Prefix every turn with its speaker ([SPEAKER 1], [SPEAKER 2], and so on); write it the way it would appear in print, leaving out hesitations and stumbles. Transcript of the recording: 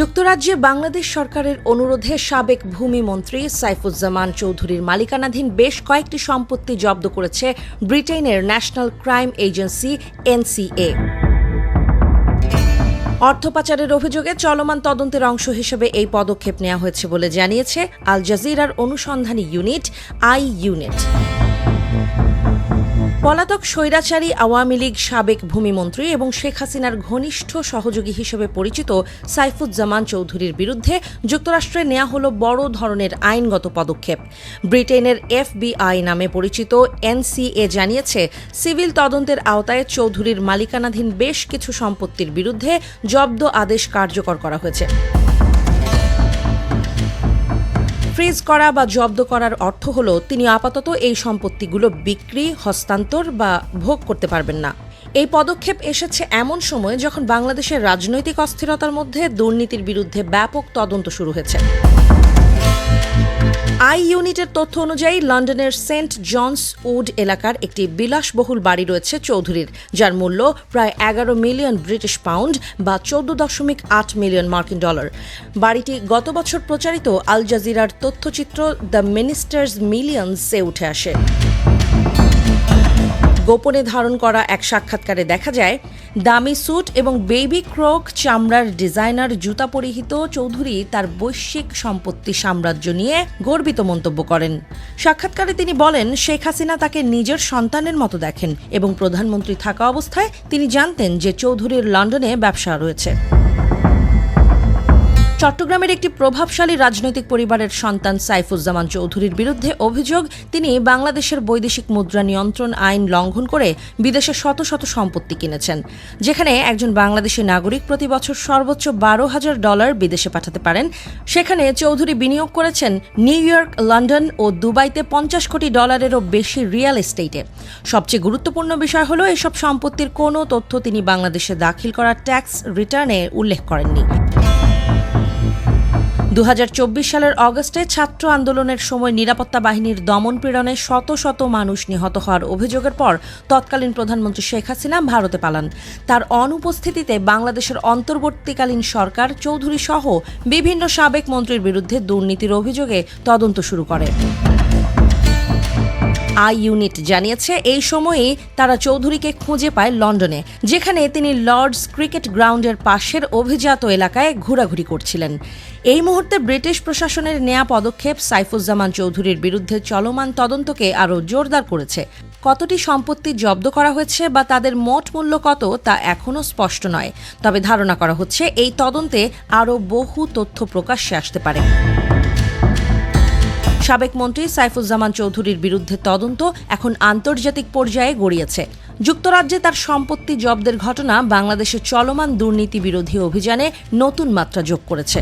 [SPEAKER 1] যুক্তরাজ্যে বাংলাদেশ সরকারের অনুরোধে সাবেক ভূমিমন্ত্রী সাইফুজ্জামান চৌধুরীর মালিকানাধীন বেশ কয়েকটি সম্পত্তি জব্দ করেছে ব্রিটেনের ন্যাশনাল ক্রাইম এজেন্সি এনসিএ। অর্থ পাচারের অভিযোগে চলমান তদন্তের অংশ হিসেবে এই পদক্ষেপ নেওয়া হয়েছে বলে জানিয়েছে আল জাজিরার অনুসন্ধানী ইউনিট আই ইউনিট। পলাতক স্বৈরাচারী আওয়ামী লীগ সাবেক ভূমিমন্ত্রী এবং শেখ হাসিনার ঘনিষ্ঠ সহযোগী হিসেবে পরিচিত সাইফুজ্জামান চৌধুরীর বিরুদ্ধে যুক্তরাষ্ট্রে নেওয়া হল বড় ধরনের আইনগত পদক্ষেপ। ব্রিটেনের FBI নামে পরিচিত এনসিএ জানিয়েছে, সিভিল তদন্তের আওতায় চৌধুরীর মালিকানাধীন বেশ কিছু সম্পত্তির বিরুদ্ধে জব্দ আদেশ কার্যকর করা হয়েছে। ফ্রিজ করা বা জব্দ করার অর্থ হল তিনি আপাতত এই সম্পত্তিগুলো বিক্রি, হস্তান্তর বা ভোগ করতে পারবেন না। এই পদক্ষেপ এসেছে এমন সময় যখন বাংলাদেশের রাজনৈতিক অস্থিরতার মধ্যে দুর্নীতির বিরুদ্ধে ব্যাপক তদন্ত শুরু হয়েছে। আই ইউনিটের তথ্য অনুযায়ী লন্ডনের সেন্ট জনস উড এলাকার একটি বিলাসবহুল বাড়ি রয়েছে চৌধুরীর, যার মূল্য প্রায় 11 মিলিয়ন ব্রিটিশ পাউন্ড বা 14.8 মিলিয়ন মার্কিন ডলার। বাড়িটি গত বছর প্রচারিত আল জাজিরার তথ্যচিত্র দ্য মিনিস্টার্স মিলিয়ন্সে উঠে আসে। গোপনে ধারণ করা এক সাক্ষাৎকারে দেখা যায়, দামি স্যুট এবং বেবি ক্রোক চামড়ার ডিজাইনার জুতা পরিহিত চৌধুরী তার বৈশ্বিক সম্পত্তি সাম্রাজ্য নিয়ে গর্বিত মন্তব্য করেন। সাক্ষাৎকারে তিনি বলেন, শেখ হাসিনা তাকে নিজের সন্তানের মতো দেখেন এবং প্রধানমন্ত্রী থাকা অবস্থায় তিনি জানতেন যে চৌধুরীর লন্ডনে ব্যবসা রয়েছে। চট্টগ্রামের একটি প্রভাবশালী রাজনৈতিক পরিবারের সন্তান সাইফুজ্জামান চৌধুরীর বিরুদ্ধে অভিযোগ, তিনি বাংলাদেশের বৈদেশিক মুদ্রা নিয়ন্ত্রণ আইন লঙ্ঘন করে বিদেশে শত শত সম্পত্তি কিনেছেন, যেখানে একজন বাংলাদেশি নাগরিক প্রতি বছর সর্বোচ্চ $12,000 বিদেশে পাঠাতে পারেন। সেখানে চৌধুরী বিনিয়োগ করেছেন নিউ ইয়র্ক, লন্ডন ও দুবাইতে $50 কোটি বেশি রিয়েল এস্টেটে। সবচেয়ে গুরুত্বপূর্ণ বিষয় হল, এসব সম্পত্তির কোনো তথ্য তিনি বাংলাদেশে দাখিল করা ট্যাক্স রিটার্নে উল্লেখ করেননি। 2024 সালের অগস্টে ছাত্র আন্দোলনের সময় নিরাপত্তা বাহিনীর দমনপীড়নে শত শত মানুষ নিহত হওয়ার অভিযোগের পর তৎকালীন প্রধানমন্ত্রী শেখ হাসিনা ভারতে পালান। তার অনুপস্থিতিতে বাংলাদেশের অন্তর্বর্তীকালীন সরকার চৌধুরী সহ বিভিন্ন সাবেক মন্ত্রীর বিরুদ্ধে দুর্নীতির অভিযোগে তদন্ত শুরু করে। আই ইউনিট জানিয়েছে, এই সময়েই তারা চৌধুরীকে খুঁজে পায় লন্ডনে, যেখানে তিনি লর্ডস ক্রিকেট গ্রাউন্ডের পাশের অভিজাত এলাকায় ঘোরাঘুরি করছিলেন। এই মুহূর্তে ব্রিটিশ প্রশাসনের নেয়া পদক্ষেপ সাইফুজ্জামান চৌধুরীর বিরুদ্ধে চলমান তদন্তকে আরও জোরদার করেছে। কতটি সম্পত্তি জব্দ করা হয়েছে বা তাদের মোট মূল্য কত তা এখনও স্পষ্ট নয়, তবে ধারণা করা হচ্ছে এই তদন্তে আরও বহু তথ্য প্রকাশ্যে আসতে পারে। সাবেক মন্ত্রী সাইফুজ্জামান চৌধুরীর বিরুদ্ধে তদন্ত এখন আন্তর্জাতিক পর্যায়ে গড়িয়েছে। যুক্তরাজ্যে তার সম্পত্তি জব্দের ঘটনা বাংলাদেশের চলমান দুর্নীতি বিরোধী অভিযানে নতুন মাত্রা যোগ করেছে।